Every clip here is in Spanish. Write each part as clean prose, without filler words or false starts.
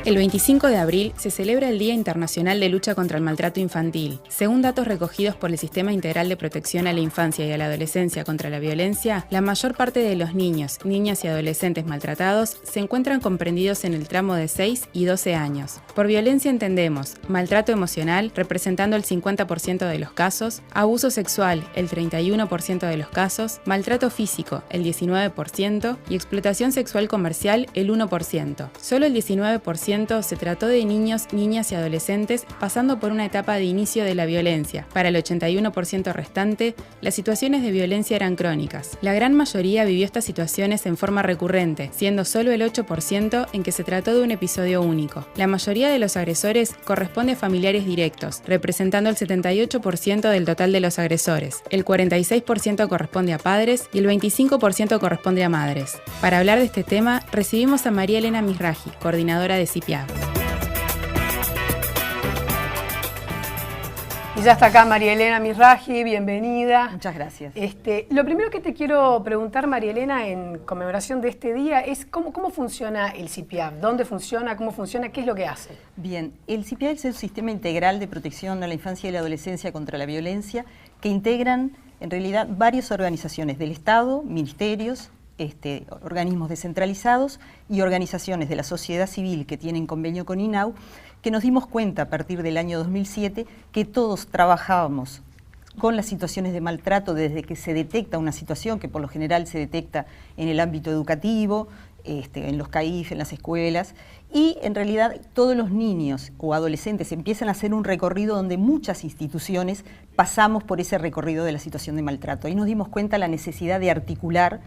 El 25 de abril se celebra el Día Internacional de Lucha contra el Maltrato Infantil. Según datos recogidos por el Sistema Integral de Protección a la Infancia y a la Adolescencia contra la Violencia, la mayor parte de los niños, niñas y adolescentes maltratados se encuentran comprendidos en el tramo de 6 y 12 años. Por violencia entendemos maltrato emocional, representando el 50% de los casos, abuso sexual, el 31% de los casos, maltrato físico, el 19%, y explotación sexual comercial, el 1%. Solo el 19% se trató de niños, niñas y adolescentes pasando por una etapa de inicio de la violencia. Para el 81% restante, las situaciones de violencia eran crónicas. La gran mayoría vivió estas situaciones en forma recurrente, siendo solo el 8% en que se trató de un episodio único. La mayoría de los agresores corresponde a familiares directos, representando el 78% del total de los agresores. El 46% corresponde a padres y el 25% corresponde a madres. Para hablar de este tema, recibimos a María Elena Misraji, coordinadora de CIPIAV. Y ya está acá María Elena Misraji, bienvenida. Muchas gracias. Lo primero que te quiero preguntar, María Elena, en conmemoración de este día, es cómo funciona el CIPIAV, dónde funciona, cómo funciona, qué es lo que hace. Bien, el CIPIAV es el Sistema Integral de Protección a la Infancia y la Adolescencia contra la Violencia, que integran en realidad varias organizaciones del Estado, ministerios, organismos descentralizados y organizaciones de la sociedad civil que tienen convenio con INAU, que nos dimos cuenta a partir del año 2007 que todos trabajábamos con las situaciones de maltrato desde que se detecta una situación, que por lo general se detecta en el ámbito educativo, en los CAIF, en las escuelas, y en realidad todos los niños o adolescentes empiezan a hacer un recorrido donde muchas instituciones pasamos por ese recorrido de la situación de maltrato. Ahí nos dimos cuenta la necesidad de articular,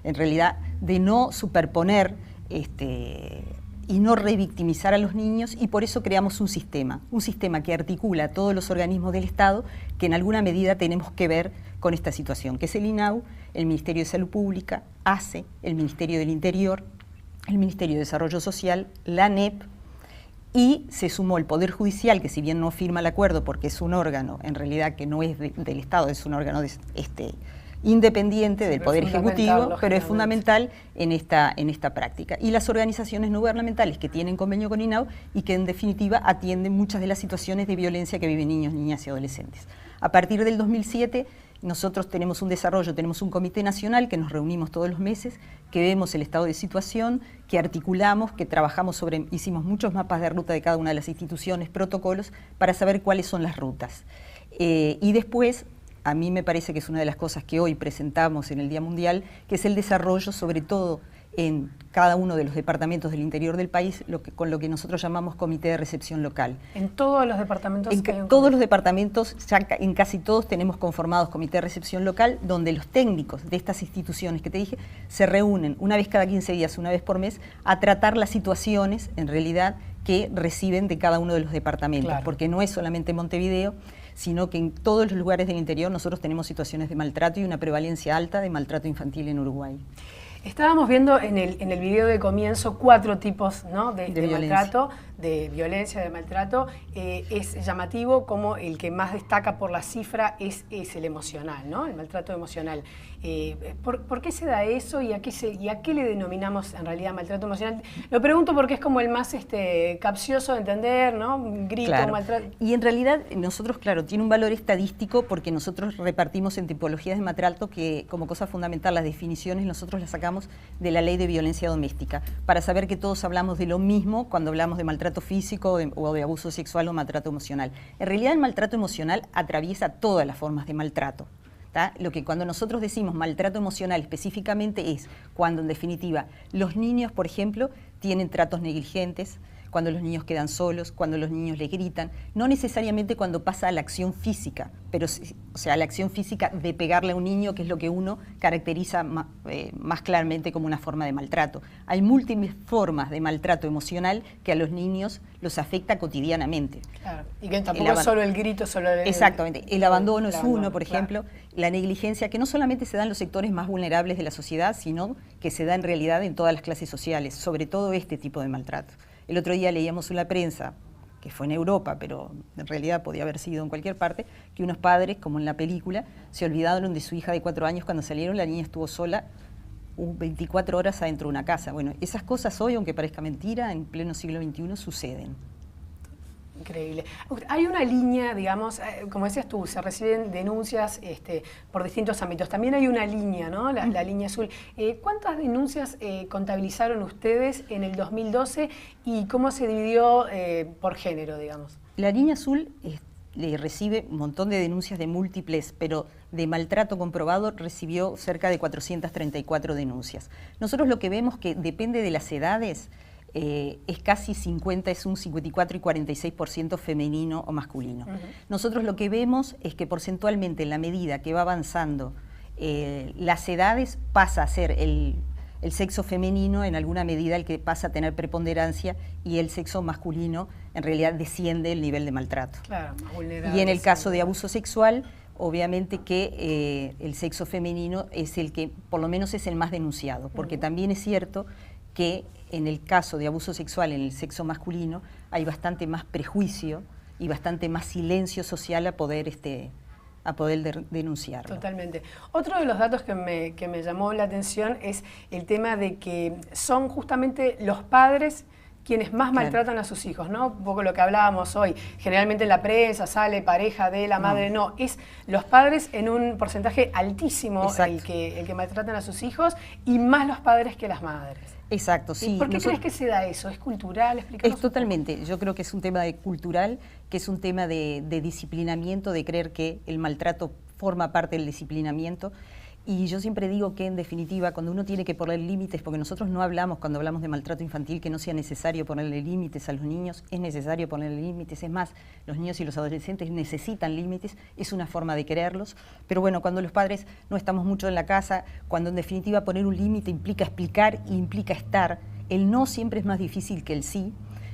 en realidad, de no superponer y no revictimizar a los niños, y por eso creamos un sistema que articula a todos los organismos del Estado que en alguna medida tenemos que ver con esta situación, que es el INAU, el Ministerio de Salud Pública, ACE, el Ministerio del Interior, el Ministerio de Desarrollo Social, la ANEP, y se sumó el Poder Judicial, que si bien no firma el acuerdo porque es un órgano, en realidad que no es del Estado, es un órgano independiente del Poder Ejecutivo, pero es fundamental en esta práctica. Y las organizaciones no gubernamentales que tienen convenio con INAU y que en definitiva atienden muchas de las situaciones de violencia que viven niños, niñas y adolescentes. A partir del 2007 nosotros tenemos un desarrollo, tenemos un comité nacional que nos reunimos todos los meses, que vemos el estado de situación, que articulamos, que trabajamos hicimos muchos mapas de ruta de cada una de las instituciones, protocolos, para saber cuáles son las rutas. Y después, a mí me parece que es una de las cosas que hoy presentamos en el Día Mundial, que es el desarrollo, sobre todo en cada uno de los departamentos del interior del país, con lo que nosotros llamamos Comité de Recepción Local. ¿En todos los departamentos? En todos los departamentos, en casi todos tenemos conformados Comité de Recepción Local, donde los técnicos de estas instituciones que te dije se reúnen una vez cada 15 días, una vez por mes, a tratar las situaciones, en realidad, que reciben de cada uno de los departamentos, claro. Porque no es solamente Montevideo, sino que en todos los lugares del interior nosotros tenemos situaciones de maltrato y una prevalencia alta de maltrato infantil en Uruguay. Estábamos viendo en el video de comienzo 4 tipos, ¿no? de maltrato, de violencia, de maltrato. Es llamativo como el que más destaca por la cifra es el emocional, ¿no? El maltrato emocional. ¿Por qué se da eso y a qué le denominamos en realidad maltrato emocional? Lo pregunto porque es como el más capcioso de entender, ¿no? Un grito, claro. Maltrato. Y en realidad nosotros, claro, tiene un valor estadístico porque nosotros repartimos en tipologías de maltrato que como cosa fundamental las definiciones nosotros las sacamos de la Ley de Violencia Doméstica, para saber que todos hablamos de lo mismo cuando hablamos de maltrato físico o de abuso sexual o maltrato emocional. En realidad el maltrato emocional atraviesa todas las formas de maltrato. Lo que cuando nosotros decimos maltrato emocional específicamente es cuando en definitiva los niños, por ejemplo, tienen tratos negligentes, cuando los niños quedan solos, cuando los niños les gritan, no necesariamente cuando pasa a la acción física, pero o sea, la acción física de pegarle a un niño, que es lo que uno caracteriza más claramente como una forma de maltrato. Hay múltiples formas de maltrato emocional que a los niños los afecta cotidianamente. Claro, y que tampoco es solo el grito, solo el... Exactamente, el abandono es uno, por ejemplo, claro. La negligencia, que no solamente se da en los sectores más vulnerables de la sociedad, sino que se da en realidad en todas las clases sociales, sobre todo este tipo de maltrato. El otro día leíamos en la prensa, que fue en Europa, pero en realidad podía haber sido en cualquier parte, que unos padres, como en la película, se olvidaron de su hija de 4 años cuando salieron, la niña estuvo sola 24 horas adentro de una casa. Bueno, esas cosas hoy, aunque parezca mentira, en pleno siglo XXI suceden. Increíble. Hay una línea, digamos, como decías tú, se reciben denuncias por distintos ámbitos. También hay una línea, ¿no? La línea azul. ¿Cuántas denuncias contabilizaron ustedes en el 2012 y cómo se dividió por género, digamos? La línea azul le recibe un montón de denuncias de múltiples, pero de maltrato comprobado recibió cerca de 434 denuncias. Nosotros lo que vemos que depende de las edades, es casi 50, es un 54 y 46% femenino o masculino. Nosotros lo que vemos es que porcentualmente en la medida que va avanzando las edades pasa a ser el sexo femenino en alguna medida el que pasa a tener preponderancia y el sexo masculino en realidad desciende el nivel de maltrato. Claro, más vulnerable. Y en el caso de abuso sexual, obviamente que el sexo femenino es el que por lo menos es el más denunciado, porque también es cierto que en el caso de abuso sexual en el sexo masculino hay bastante más prejuicio y bastante más silencio social a poder denunciarlo. Totalmente. Otro de los datos que me llamó la atención es el tema de que son justamente los padres quienes más maltratan a sus hijos, ¿no? Un poco lo que hablábamos hoy. Generalmente en la prensa sale pareja de la madre, no. Es los padres en un porcentaje altísimo el que maltratan a sus hijos y más los padres que las madres. Exacto, sí. ¿Por qué crees que se da eso? ¿Es cultural? Es totalmente. Yo creo que es un tema cultural, que es un tema de disciplinamiento, de creer que el maltrato forma parte del disciplinamiento. Y yo siempre digo que, en definitiva, cuando uno tiene que poner límites, porque nosotros no hablamos, cuando hablamos de maltrato infantil, que no sea necesario ponerle límites a los niños, es necesario ponerle límites, es más, los niños y los adolescentes necesitan límites, es una forma de quererlos, pero bueno, cuando los padres no estamos mucho en la casa, cuando en definitiva poner un límite implica explicar y implica estar, el no siempre es más difícil que el sí,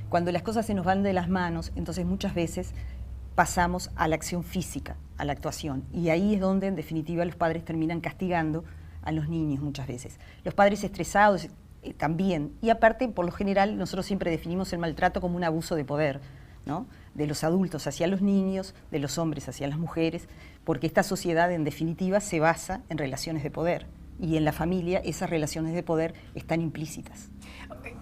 cuando las cosas se nos van de las manos, entonces muchas veces pasamos a la acción física, a la actuación. Y ahí es donde, en definitiva, los padres terminan castigando a los niños muchas veces. Los padres estresados también. Y aparte, por lo general, nosotros siempre definimos el maltrato como un abuso de poder, ¿no? De los adultos hacia los niños, de los hombres hacia las mujeres, porque esta sociedad, en definitiva, se basa en relaciones de poder. Y en la familia esas relaciones de poder están implícitas.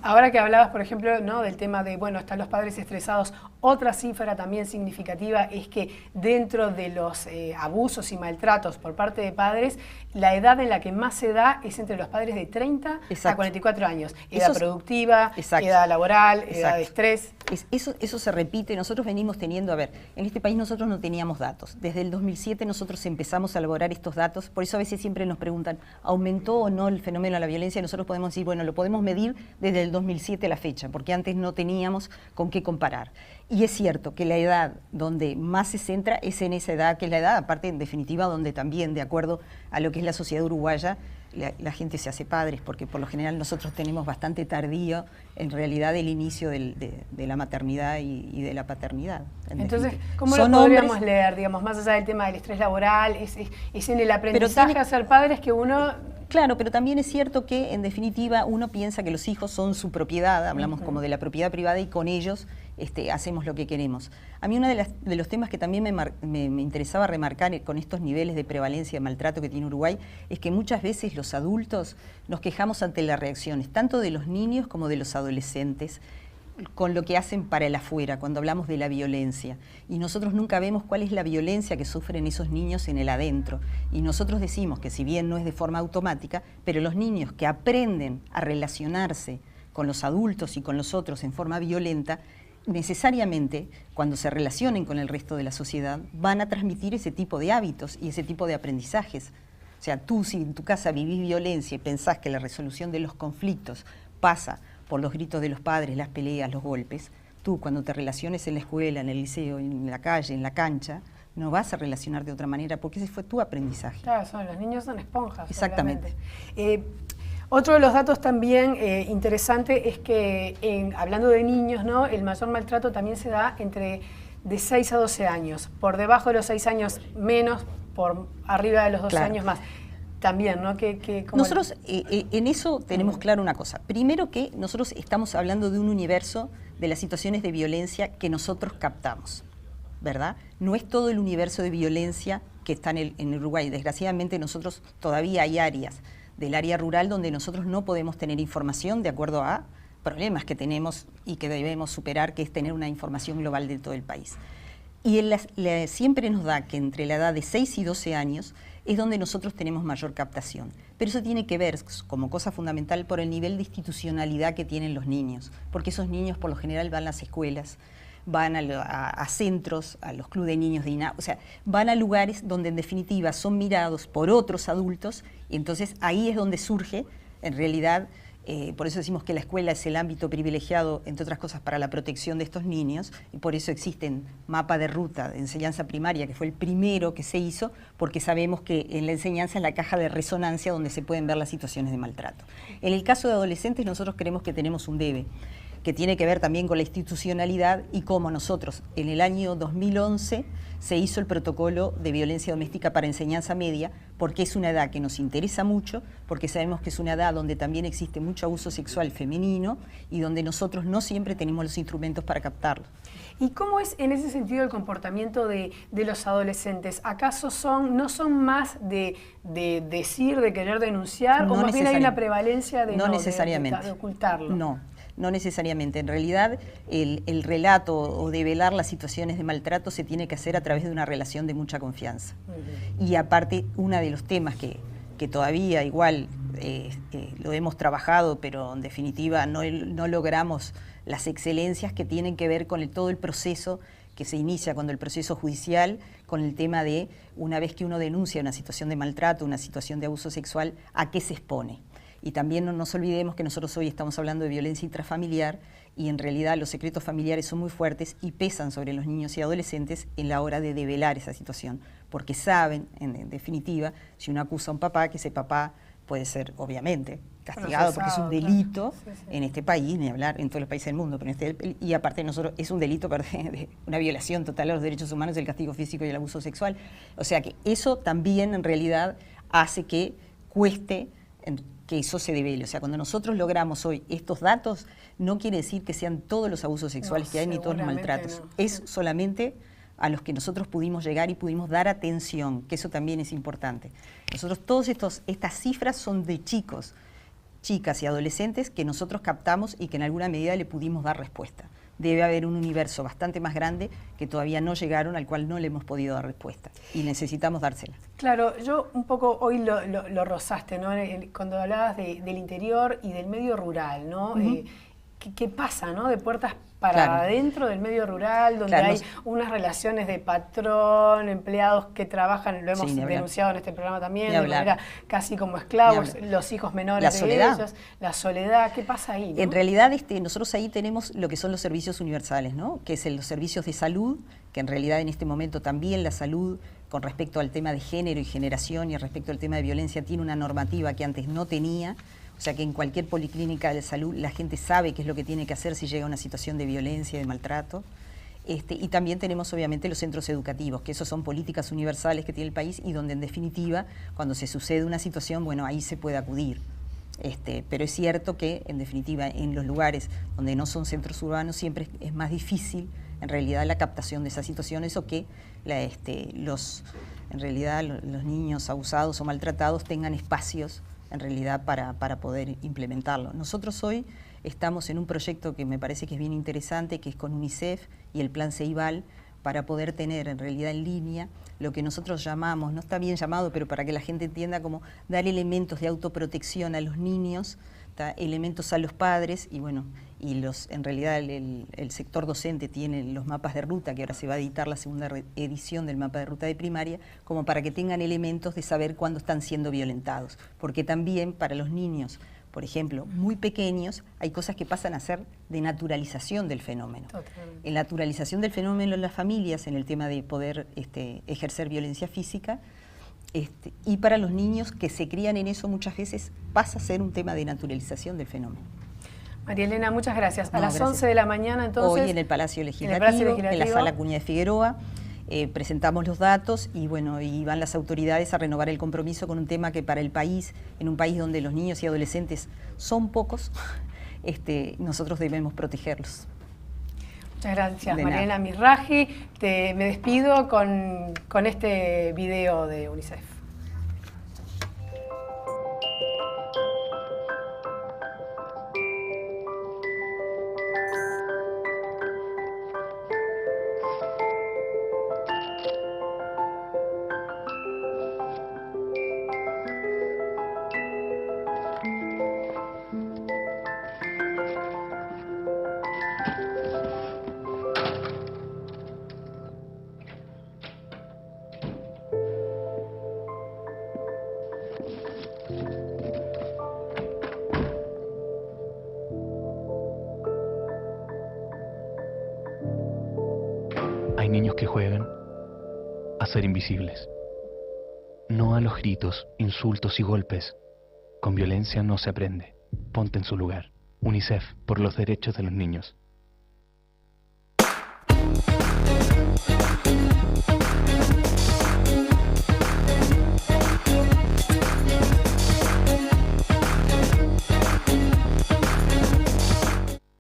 Ahora que hablabas, por ejemplo, ¿no?, del tema de, bueno, están los padres estresados, otra cifra también significativa es que dentro de los abusos y maltratos por parte de padres, la edad en la que más se da es entre los padres de 30 a 44 años. Edad productiva, edad laboral, edad de estrés. Eso se repite. Nosotros venimos teniendo, en este país nosotros no teníamos datos. Desde el 2007 nosotros empezamos a elaborar estos datos, por eso a veces siempre nos preguntan, ¿aumentó o no el fenómeno de la violencia? Y nosotros podemos decir, bueno, lo podemos medir desde el 2007 a la fecha, porque antes no teníamos con qué comparar. Y es cierto que la edad donde más se centra es en esa edad, que es la edad, aparte en definitiva, donde también, de acuerdo a lo que es la sociedad uruguaya, la gente se hace padres, porque por lo general nosotros tenemos bastante tardío, en realidad, el inicio de la maternidad y de la paternidad. Entonces, ¿cómo lo podríamos leer, digamos, más allá del tema del estrés laboral? Es en el aprendizaje a ser padres que uno... Claro, pero también es cierto que, en definitiva, uno piensa que los hijos son su propiedad, hablamos como de la propiedad privada, y con ellos hacemos lo que queremos. A mí uno de los temas que también me interesaba remarcar con estos niveles de prevalencia de maltrato que tiene Uruguay es que muchas veces los adultos nos quejamos ante las reacciones, tanto de los niños como de los adolescentes, con lo que hacen para el afuera, cuando hablamos de la violencia. Y nosotros nunca vemos cuál es la violencia que sufren esos niños en el adentro. Y nosotros decimos que, si bien no es de forma automática, pero los niños que aprenden a relacionarse con los adultos y con los otros en forma violenta, necesariamente, cuando se relacionen con el resto de la sociedad, van a transmitir ese tipo de hábitos y ese tipo de aprendizajes. O sea, tú, si en tu casa vivís violencia y pensás que la resolución de los conflictos pasa por los gritos de los padres, las peleas, los golpes, tú, cuando te relaciones en la escuela, en el liceo, en la calle, en la cancha, no vas a relacionar de otra manera, porque ese fue tu aprendizaje. Claro, los niños son esponjas. Exactamente. Otro de los datos también interesante es que, hablando de niños, ¿no?, el mayor maltrato también se da entre de 6 a 12 años. Por debajo de los 6 años menos, por arriba de los 12 años más. También, ¿no? Nosotros en eso tenemos claro una cosa. Primero, que nosotros estamos hablando de un universo de las situaciones de violencia que nosotros captamos, ¿verdad? No es todo el universo de violencia que está en Uruguay. Desgraciadamente nosotros todavía hay áreas del área rural donde nosotros no podemos tener información de acuerdo a problemas que tenemos y que debemos superar, que es tener una información global de todo el país. Y siempre nos da que entre la edad de 6 y 12 años es donde nosotros tenemos mayor captación. Pero eso tiene que ver, como cosa fundamental, por el nivel de institucionalidad que tienen los niños, porque esos niños por lo general van a las escuelas, van a centros, a los clubes de niños de INAH, o sea, van a lugares donde en definitiva son mirados por otros adultos, y entonces ahí es donde surge, en realidad, por eso decimos que la escuela es el ámbito privilegiado, entre otras cosas, para la protección de estos niños, y por eso existen mapas de ruta de enseñanza primaria, que fue el primero que se hizo, porque sabemos que en la enseñanza es la caja de resonancia donde se pueden ver las situaciones de maltrato. En el caso de adolescentes, nosotros creemos que tenemos un debe, que tiene que ver también con la institucionalidad y cómo nosotros, en el año 2011, se hizo el protocolo de violencia doméstica para enseñanza media, porque es una edad que nos interesa mucho, porque sabemos que es una edad donde también existe mucho abuso sexual femenino y donde nosotros no siempre tenemos los instrumentos para captarlo. ¿Y cómo es en ese sentido el comportamiento de los adolescentes? ¿Acaso no son más de decir, de querer denunciar, No o más bien hay una prevalencia de, no necesariamente. de ocultarlo? No necesariamente. En realidad, el relato o develar las situaciones de maltrato se tiene que hacer a través de una relación de mucha confianza. Y aparte, uno de los temas que todavía igual lo hemos trabajado, pero en definitiva no logramos las excelencias que tienen que ver con todo el proceso que se inicia cuando el proceso judicial, con el tema de, una vez que uno denuncia una situación de maltrato, una situación de abuso sexual, ¿a qué se expone? Y también no nos olvidemos que nosotros hoy estamos hablando de violencia intrafamiliar y en realidad los secretos familiares son muy fuertes y pesan sobre los niños y adolescentes en la hora de develar esa situación, porque saben, en definitiva, si uno acusa a un papá, que ese papá puede ser, obviamente, castigado porque es un delito en este país, ni hablar en todos los países del mundo, pero y aparte nosotros es un delito de una violación total a los derechos humanos, el castigo físico y el abuso sexual. O sea que eso también en realidad hace que cueste que eso se devele. O sea, cuando nosotros logramos hoy estos datos, no quiere decir que sean todos los abusos sexuales que hay ni todos los maltratos. Es solamente a los que nosotros pudimos llegar y pudimos dar atención, que eso también es importante. Nosotros estas cifras son de chicos, chicas y adolescentes que nosotros captamos y que en alguna medida le pudimos dar respuesta. Debe haber un universo bastante más grande que todavía no llegaron, al cual no le hemos podido dar respuesta y necesitamos dársela. Claro, yo un poco hoy lo rozaste, ¿no? Cuando hablabas del interior y del medio rural, ¿no? ¿Qué pasa, ¿no? De puertas para adentro del medio rural, donde hay unas relaciones de patrón, empleados que trabajan, lo hemos denunciado en este programa también, de manera casi como esclavos, los hijos menores de ellos, la soledad, ¿qué pasa ahí, ¿no? En realidad nosotros ahí tenemos lo que son los servicios universales, ¿no? Que es los servicios de salud, que en realidad en este momento también la salud, con respecto al tema de género y generación y respecto al tema de violencia, tiene una normativa que antes no tenía. O sea que en cualquier policlínica de salud la gente sabe qué es lo que tiene que hacer si llega a una situación de violencia, de maltrato. Y también tenemos obviamente los centros educativos, que esos son políticas universales que tiene el país y donde en definitiva, cuando se sucede una situación, bueno, ahí se puede acudir. Pero es cierto que en definitiva en los lugares donde no son centros urbanos siempre es más difícil en realidad la captación de esas situaciones o que en realidad los niños abusados o maltratados tengan espacios en realidad para poder implementarlo. Nosotros hoy estamos en un proyecto que me parece que es bien interesante, que es con UNICEF y el Plan Ceibal, para poder tener en realidad en línea lo que nosotros llamamos, no está bien llamado, pero para que la gente entienda, como dar elementos de autoprotección a los niños, elementos a los padres y bueno, en realidad el sector docente tiene los mapas de ruta, que ahora se va a editar la segunda edición del mapa de ruta de primaria, como para que tengan elementos de saber cuándo están siendo violentados, porque también para los niños, por ejemplo, muy pequeños, hay cosas que pasan a ser de naturalización del fenómeno. Totalmente. En la naturalización del fenómeno en las familias, en el tema de poder ejercer violencia física, y para los niños que se crían en eso muchas veces pasa a ser un tema de naturalización del fenómeno. María Elena, muchas gracias. A las 11 de la mañana entonces. Hoy en el Palacio Legislativo, en la Sala Acuña de Figueroa, presentamos los datos y bueno, y van las autoridades a renovar el compromiso con un tema que para el país, en un país donde los niños y adolescentes son pocos, nosotros debemos protegerlos. Muchas gracias, María Elena Mizrahi. Me despido con este video de UNICEF. ser invisibles. No a los gritos, insultos y golpes. Con violencia no se aprende. Ponte en su lugar. UNICEF, por los derechos de los niños.